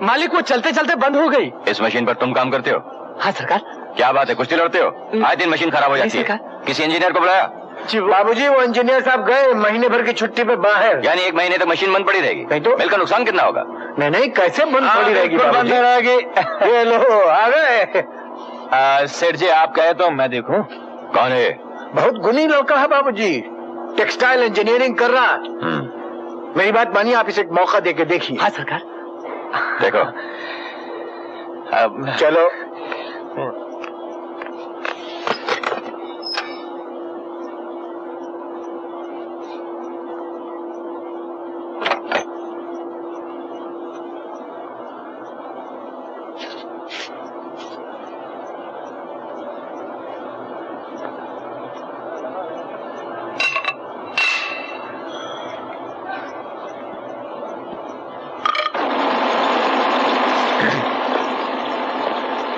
मालिक वो चलते चलते बंद हो गई। इस मशीन पर तुम काम करते हो? हाँ सरकार। क्या बात है, कुश्ती लड़ते हो? आए दिन मशीन खराब हो जाती है। किसी इंजीनियर को बुलाया? बाबूजी वो इंजीनियर साहब गए महीने भर की छुट्टी पे बाहर। यानी 1 महीने तक मशीन बंद पड़ी रहेगी? नहीं तो मिलकर नुकसान कितना होगा? नहीं कैसे बंद पड़ी रहेगी? बंद रहेगी। ये लो आ गए। सेठ जी आप कहे तो मैं देखूं। कौन है? बहुत गुनी लड़का है बाबूजी, टेक्सटाइल इंजीनियरिंग कर रहा। मेरी बात मानिए, आप इसे एक मौका देके देखिए। हाँ सरकार। देखो चलो।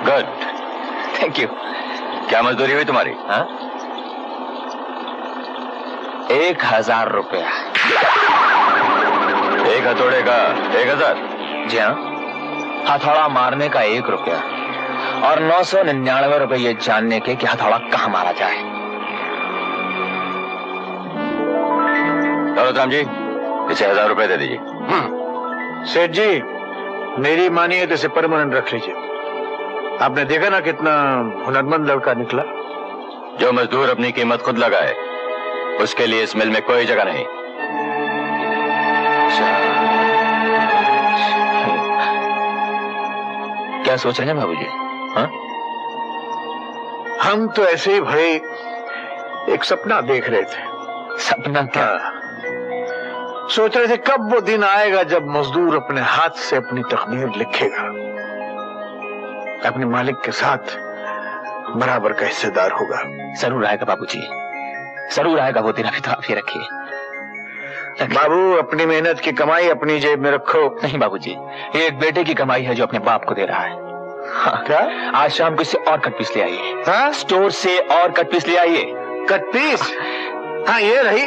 Good, thank you. क्या मजदूरी हुई तुम्हारी? हाँ? 1000 रुपया। 1 हथौड़े का 1000? जी हाँ, हथौड़ा मारने का 1 रुपया और 999 रुपये ये जानने के कि हथौड़ा कहाँ मारा जाए। दौलतराम जी इसे 1000 रुपए दे दीजिए। सेठ जी मेरी मानिए तो इसे परमानेंट रख लीजिए। आपने देखा ना कितना हुनरमंद लड़का निकला। जो मजदूर अपनी कीमत खुद लगाए उसके लिए इस मिल में कोई जगह नहीं। क्या सोच रहे हैं बाबूजी? हाँ? हम तो ऐसे ही भाई एक सपना देख रहे थे। सपना क्या? सोच रहे थे कब वो दिन आएगा जब मजदूर अपने हाथ से अपनी तकदीर लिखेगा, अपने मालिक के साथ बराबर का हिस्सेदार होगा। जरूर आएगा बाबूजी, जरूर आएगा वो दिन। अभी तो आप ये रखिए। बाबू अपनी मेहनत की कमाई अपनी जेब में रखो। नहीं बाबूजी, ये एक बेटे की कमाई है जो अपने बाप को दे रहा है। हाँ, क्या? आज शाम को इससे और कट पीस ले आइए। हाँ? स्टोर से और कट पीस ले आइए। Cut piece? हाँ ये रही।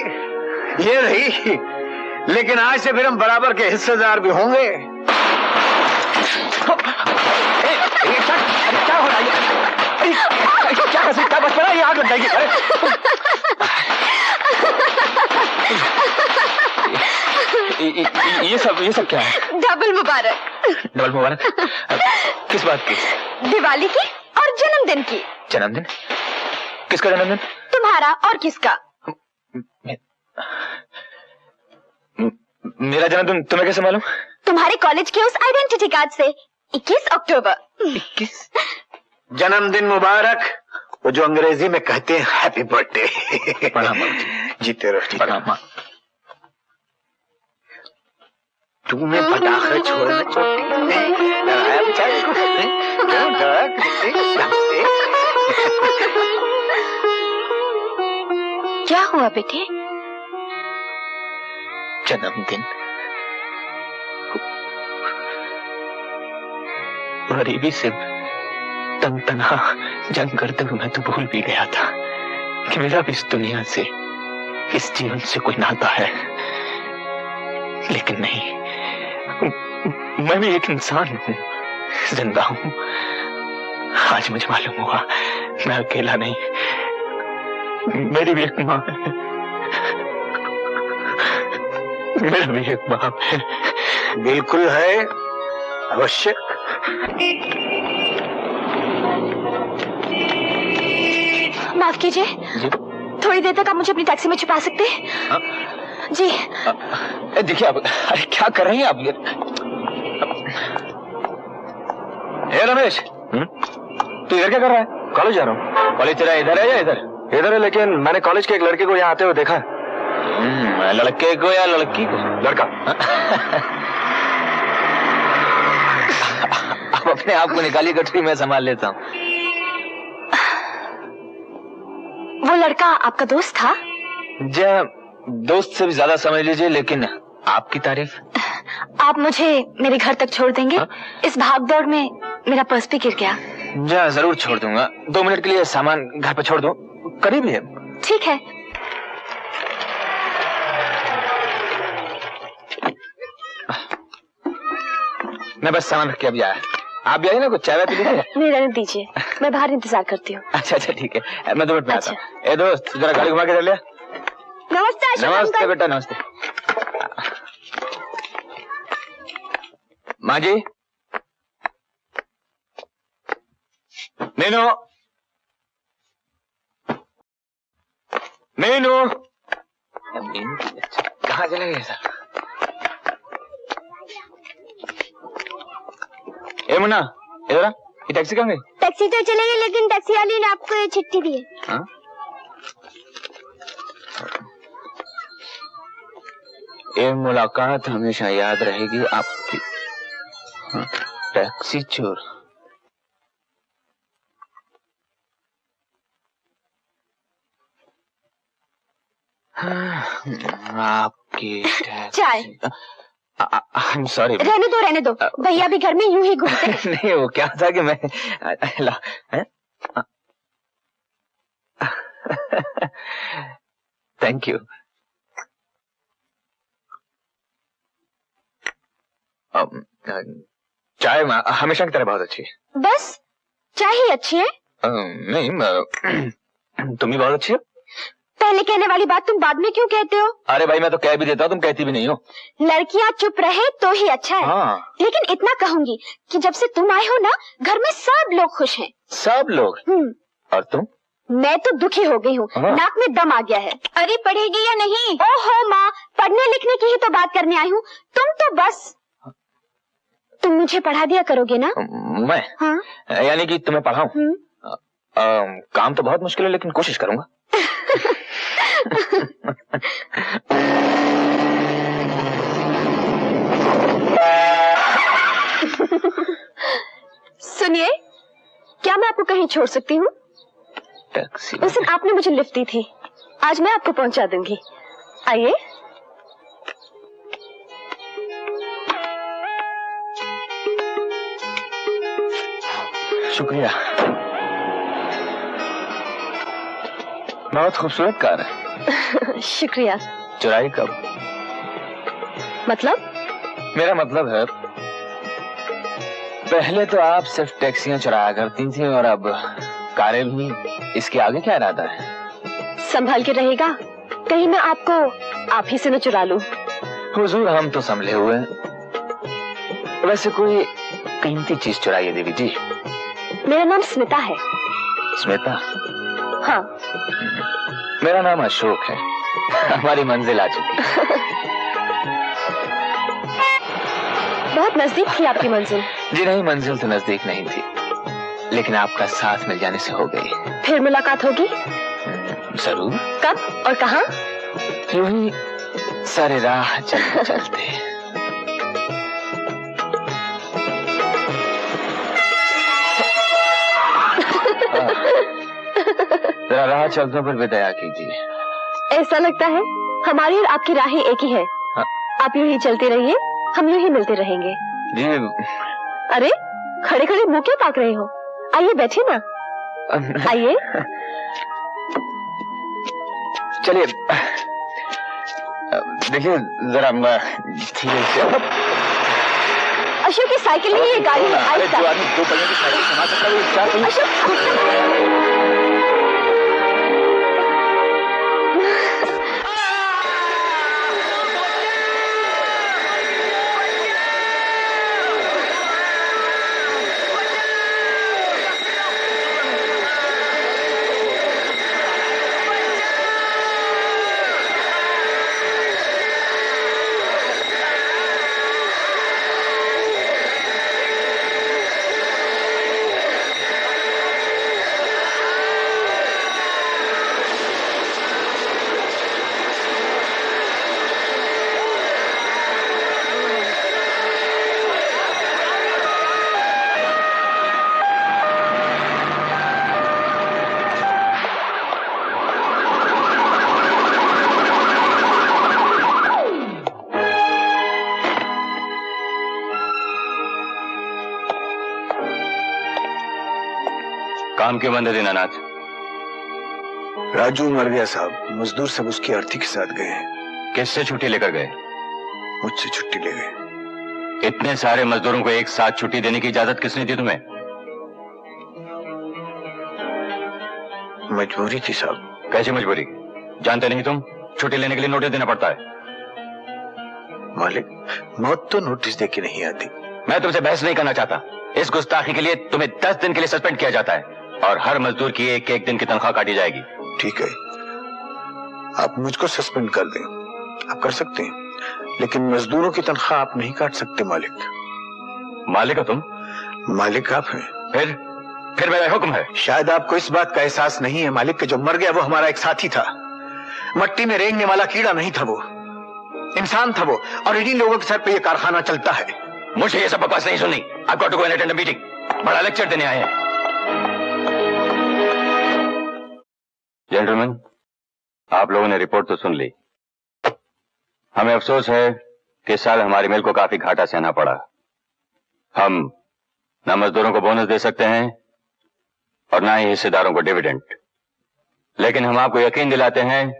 लेकिन आज से फिर हम बराबर के हिस्सेदार भी होंगे। क्या हो रहा है? क्या बच पड़ा? ये आग लग जाएगी। ये सब क्या है? डबल मुबारक। डबल मुबारक? किस बात की? दिवाली की और जन्मदिन की। जन्मदिन? किसका जन्मदिन? तुम्हारा और किसका? मेरा जन्मदिन तुम्हें कैसे मालूम? तुम्हारे कॉलेज के उस आइडेंटिटी कार्ड से। 21 अक्टूबर। 21? जन्मदिन मुबारक, वो जो अंग्रेजी में कहते हैं हैप्पी बर्थडे। प्रणाम। जीते रहो। प्रणाम। तुम्हें पटाखे छोड़ना क्या हुआ बेटे? जन्मदिन, गरीबी से तंग तनहा जंग करते हुए मैं तो भूल भी गया था कि मेरा भी इस दुनिया से, इस जीवन से कोई नाता है। लेकिन नहीं, मैं भी एक इंसान हूँ, जिंदा हूँ। आज मुझे मालूम हुआ मैं अकेला नहीं, मेरी भी एक माँ है, मेरा भी एक बाप है। बिल्कुल है, अवश्य। माफ कीजिए, थोड़ी देर तक आप मुझे अपनी टैक्सी में छुपा सकते हैं? हाँ? जी। देखिए आप, अरे क्या कर रही हैं आप? ये रमेश, तू इधर क्या कर रहा है? कॉलेज जा रहा हूँ। कॉलेज तेरा इधर है या इधर? इधर है, लेकिन मैंने कॉलेज के एक लड़के को यहाँ आते हुए देखा है। लड़के को या लड़की को? लड़का। आप अपने आप को निकाली गठरी, मैं संभाल लेता हूँ। वो लड़का आपका दोस्त था? जी दोस्त से भी ज्यादा समझ लीजिए, लेकिन आपकी तारीफ। आप मुझे मेरे घर तक छोड़ देंगे? हा? इस भागदौड़ में मेरा पर्स भी गिर गया। जी जरूर छोड़ दूंगा। 2 मिनट के लिए सामान घर पे छोड़ दूं, करीब ही है। ठीक है। मैं बस सामान रख के अभी आया। आप भी आइए ना, कुछ चाय पी लीजिए। नहीं रहने दीजिए, मैं बाहर इंतजार करती हूँ। अच्छा ठीक है, मैं 2 मिनट में आता हूँ। ए दोस्त, जरा गाड़ी घुमा के चल ले। नमस्ते अशोक नमस्ते अंकल। बेटा, नमस्ते। माँ जी, मीनू, मीनू, कहाँ चले गए सर? ए मुन्ना, इधर आ, ये टैक्सी कहाँ गई? टैक्सी तो चलेगी, लेकिन टैक्सी वाली ने आपको ये चिट्ठी दी है। हाँ? ये मुलाकात हमेशा याद रहेगी आपकी। हाँ, टैक्सी चोर। आपकी चाय। I'm sorry। रहने दो, भैया भी घर में यूं ही घूमते हैं। नहीं, वो क्या था कि मैं थैंक यू। चाय हमेशा की तरह बहुत अच्छी है। बस चाय ही अच्छी है? नहीं, तुम ही बहुत अच्छी हो। पहले कहने वाली बात तुम बाद में क्यों कहते हो? अरे भाई, मैं तो कह भी देता हूँ, तुम कहती भी नहीं हो। लड़कियाँ चुप रहे तो ही अच्छा है। हाँ। लेकिन इतना कहूंगी कि जब से तुम आए हो ना, घर में सब लोग खुश हैं। सब लोग? और तुम? मैं तो दुखी हो गई हूँ, हाँ। नाक में दम आ गया है। अरे पढ़ेगी या नहीं? ओहो माँ, पढ़ने लिखने की ही तो बात करने आई हूँ। तुम तो बस, तुम मुझे पढ़ा दिया करोगे ना? मैं? हाँ। यानी कि तुम्हें पढ़ाऊं? काम तो बहुत मुश्किल है, लेकिन कोशिश करूंगा। सुनिए, क्या मैं आपको कहीं छोड़ सकती हूँ? टैक्सी। उस दिन आपने मुझे लिफ्ट दी थी, आज मैं आपको पहुंचा दूंगी। आइए। शुक्रिया। बहुत खूबसूरत कार है। शुक्रिया। चुराई कब? मतलब? मेरा मतलब है, पहले तो आप सिर्फ टैक्सियां चुराया करती थी, और अब कारें भी। इसके आगे क्या इरादा है? संभाल के रहेगा, कहीं मैं आपको आप ही से न चुरा लूं। हुजूर, हम तो संभले हुए हैं। वैसे कोई कीमती चीज चुराइए देवी जी। मेरा नाम स्मिता है। स्मिता? हाँ। मेरा नाम अशोक है। हमारी मंजिल आ चुकी है। बहुत नजदीक थी आपकी मंजिल। जी नहीं, मंजिल तो नजदीक नहीं थी, लेकिन आपका साथ मिल जाने से हो गई। फिर मुलाकात होगी? जरूर। कब और कहाँ? यूं ही सारे राह चलते चलते। जरा राह चलते पर भी दया कीजिए। ऐसा लगता है हमारी और आपकी राहें एक ही है। हाँ? आप यूं ही चलते रहिए, हम यूं ही मिलते रहेंगे। जी। अरे खड़े खड़े मुंह क्यों ताक रहे हो? आइए बैठिए ना। आइए। चलिए, देखिए जरा धीरे से। अशोक की साइकिल नहीं, ये गाड़ी है। अरे जो आदमी 2 पहियों की साइकिल संभाल सकता है, वो 4 पहियों। अशोक काम क्यों बंद है दीनानाथ? राजू मर गया साहब। मजदूर सब उसकी अर्थी के साथ गए हैं। किससे छुट्टी लेकर गए? मुझसे छुट्टी ले गए। इतने सारे मजदूरों को एक साथ छुट्टी देने की इजाजत किसने दी तुम्हें? मजबूरी थी साहब। कैसी मजबूरी? जानते नहीं तुम छुट्टी लेने के लिए नोटिस देना पड़ता है। मालिक, मौत तो नोटिस दे के नहीं आती। मैं तुमसे बहस नहीं करना चाहता। इस गुस्ताखी के लिए तुम्हें 10 दिन के लिए सस्पेंड किया जाता है और हर मजदूर की एक एक दिन की तनख्वाह काटी जाएगी। ठीक है, आप मुझको सस्पेंड कर दें, आप कर सकते हैं, लेकिन मजदूरों की तनख्वाह आप नहीं काट सकते मालिक। मालिक हो तुम? मालिक आप हैं। फिर मेरा हुक्म है। शायद आपको इस बात का एहसास नहीं है मालिक, कि जो मर गया वो हमारा एक साथी था। मट्टी में रेंगने वाला कीड़ा नहीं था, वो इंसान था वो, और इन्हीं लोगों के सर पे ये कारखाना चलता है। मुझे ये सब बकवास नहीं सुननी। I've got to go and attend a meeting। बड़ा लेक्चर देने आए हैं। जेंटलमैन, आप लोगों ने रिपोर्ट तो सुन ली। हमें अफसोस है कि इस साल हमारी मिल को काफी घाटा सहना पड़ा। हम न मजदूरों को बोनस दे सकते हैं और न ही हिस्सेदारों को डिविडेंड, लेकिन हम आपको यकीन दिलाते हैं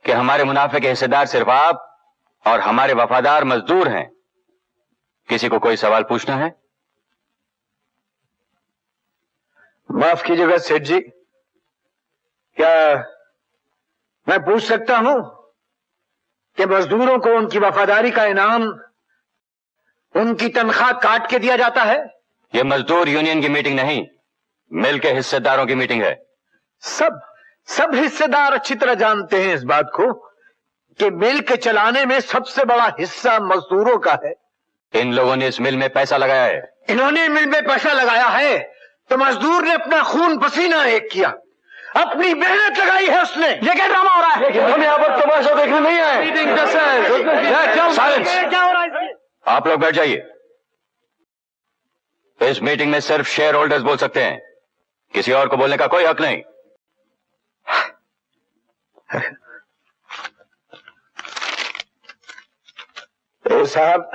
कि हमारे मुनाफे के हिस्सेदार सिर्फ आप और हमारे वफादार मजदूर हैं। किसी को कोई सवाल पूछना है? माफ कीजिएगा सेठ जी, क्या मैं पूछ सकता हूं कि मजदूरों को उनकी वफादारी का इनाम उनकी तनख्वाह काट के दिया जाता है? यह मजदूर यूनियन की मीटिंग नहीं, मिल के हिस्सेदारों की मीटिंग है। सब हिस्सेदार अच्छी तरह जानते हैं इस बात को कि मिल के चलाने में सबसे बड़ा हिस्सा मजदूरों का है। इन लोगों ने इस मिल में पैसा लगाया है। इन्होंने मिल में पैसा लगाया है तो मजदूर ने अपना खून पसीना एक किया, अपनी मेहनत लगाई है उसने। ये क्या ड्रामा हो रहा है? हम यहाँ पर तमाशा देखने नहीं आए। आप लोग बैठ जाइए। इस मीटिंग में सिर्फ शेयर होल्डर्स बोल सकते हैं, किसी और को बोलने का कोई हक नहीं। साहब,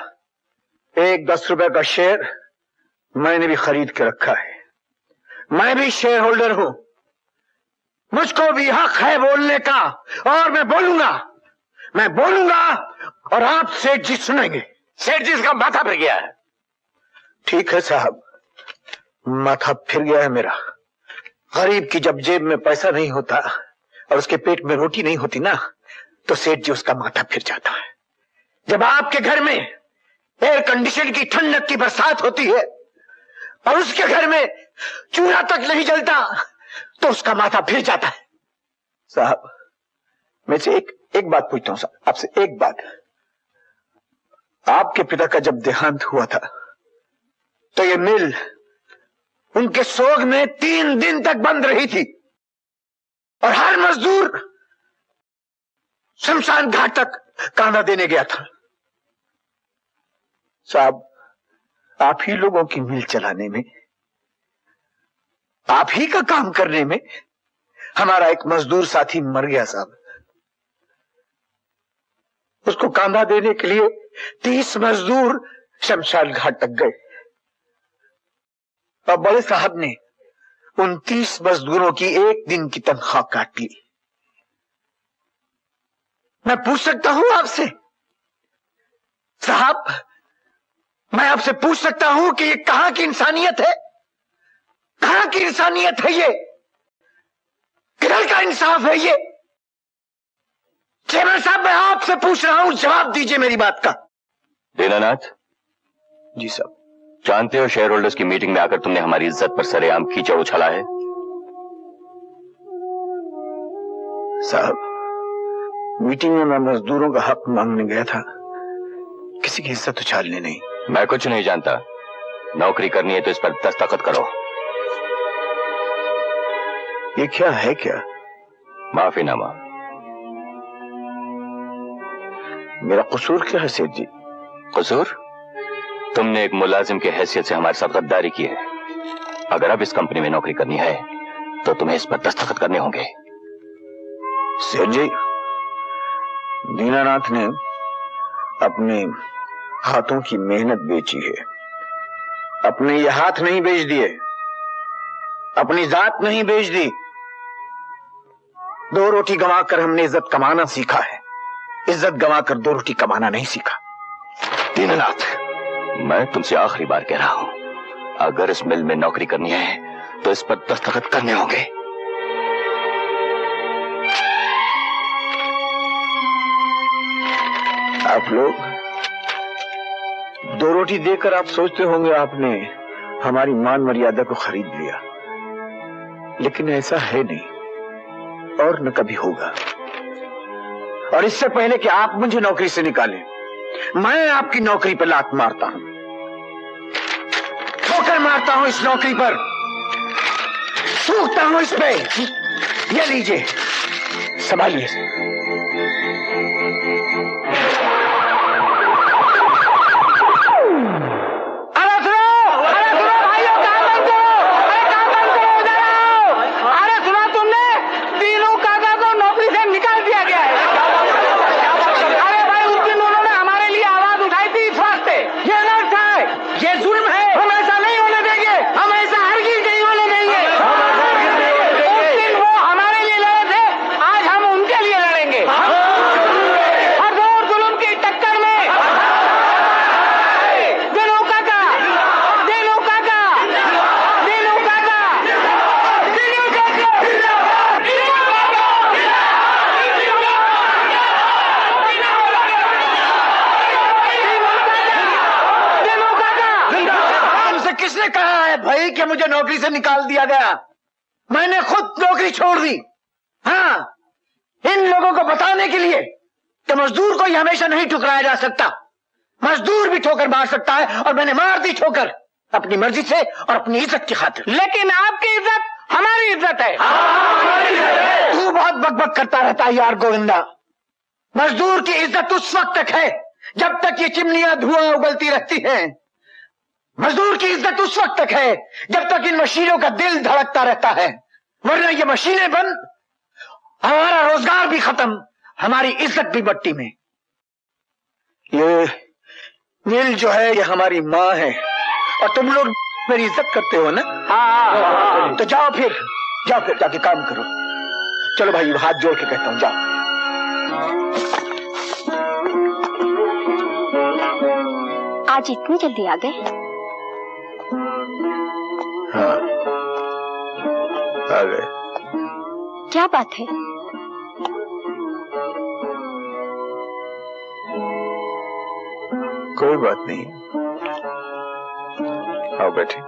एक 10 रुपए का शेयर मैंने भी खरीद के रखा है। मैं भी शेयर होल्डर हूं, मुझको भी हक है बोलने का, और मैं बोलूंगा और आप सेठ जी सुनेंगे। सेठ जी इसका माथा फिर गया है। ठीक है साहब, माथा फिर गया है मेरा। गरीब की जब जेब में पैसा नहीं होता और उसके पेट में रोटी नहीं होती ना, तो सेठ जी उसका माथा फिर जाता है। जब आपके घर में एयर कंडीशन की ठंडक की बरसात होती है और उसके घर में चूल्हा तक नहीं जलता, तो उसका माथा फिर जाता है। साहब, मैं से एक बात पूछता हूं साहब, आपसे एक बात। आपके पिता का जब देहांत हुआ था तो ये मिल उनके सोग में 3 दिन तक बंद रही थी और हर मजदूर शमशान घाट तक कांधा देने गया था। साहब, आप ही लोगों की मिल चलाने में, आप ही का काम करने में हमारा एक मजदूर साथी मर गया साहब। उसको कांधा देने के लिए 30 मजदूर शमशान घाट तक गए और बड़े साहब ने उन 30 मजदूरों की एक दिन की तनख्वाह काट ली। मैं पूछ सकता हूं आपसे साहब, मैं आपसे पूछ सकता हूं कि ये कहां की इंसानियत है? कहां की इंसानियत है ये? किधर का इंसाफ है ये? चेयरमैन साहब, मैं आपसे पूछ रहा हूं, जवाब दीजिए मेरी बात का। दीनानाथ जी साहब। जानते हो शेयर होल्डर्स की मीटिंग में आकर तुमने हमारी इज्जत पर सरेआम कीचड़ उछाला है। साहब, मीटिंग में मैं मजदूरों का हक मांगने गया था, किसी की इज्जत उछालने नहीं। मैं कुछ नहीं जानता, नौकरी करनी है तो इस पर दस्तखत करो। ये क्या है? क्या माफीनामा? मेरा कसूर क्या है सेठ जी? कसूर? तुमने एक मुलाजिम की हैसियत से हमारे साथ गद्दारी की है। अगर अब इस कंपनी में नौकरी करनी है तो तुम्हें इस पर दस्तखत करने होंगे। सेठ जी, दीनानाथ ने अपने हाथों की मेहनत बेची है। अपने ये हाथ नहीं बेच दिए, अपनी जात नहीं बेच दी। 2 रोटी गंवाकर हमने इज्जत कमाना सीखा है, इज्जत गंवाकर 2 रोटी कमाना नहीं सीखा। दीनानाथ, मैं तुमसे आखिरी बार कह रहा हूं, अगर इस मिल में नौकरी करनी है तो इस पर दस्तखत करने होंगे। आप लोग 2 रोटी देकर आप सोचते होंगे आपने हमारी मान मर्यादा को खरीद लिया, लेकिन ऐसा है नहीं और न कभी होगा। और इससे पहले कि आप मुझे नौकरी से निकालें, मैं आपकी नौकरी पर लात मारता हूं, ठोकर मारता हूं इस नौकरी पर, थूकता हूं इस पे। ये लीजिए, संभालिए। किसने कहा है भाई कि मुझे नौकरी से निकाल दिया गया? मैंने खुद नौकरी छोड़ दी। हाँ, इन लोगों को बताने के लिए कि मजदूर को ही हमेशा नहीं ठुकराया जा सकता। मजदूर भी ठोकर मार सकता है, और मैंने मार दी ठोकर अपनी मर्जी से और अपनी इज्जत की खातिर। लेकिन आपकी इज्जत हमारी इज्जत है। तू बहुत बकबक करता रहता है यार गोविंदा। मजदूर की इज्जत उस वक्त तक है जब तक ये चिमनियां धुआं उगलती रहती हैं। मजदूर की इज्जत उस वक्त तक है जब तक इन मशीनों का दिल धड़कता रहता है, वरना ये मशीनें बंद, हमारा रोजगार भी खत्म, हमारी इज्जत भी मट्टी में। ये मिल जो है ये हमारी माँ है, और तुम लोग मेरी इज्जत करते हो ना? हाँ। तो जाओ फिर जाके काम करो। चलो भाई, हाथ जोड़ के कहता हूं, जाओ। आज इतनी जल्दी आ गए? हाँ, आ गए। क्या बात है? कोई बात नहीं, आओ बैठे।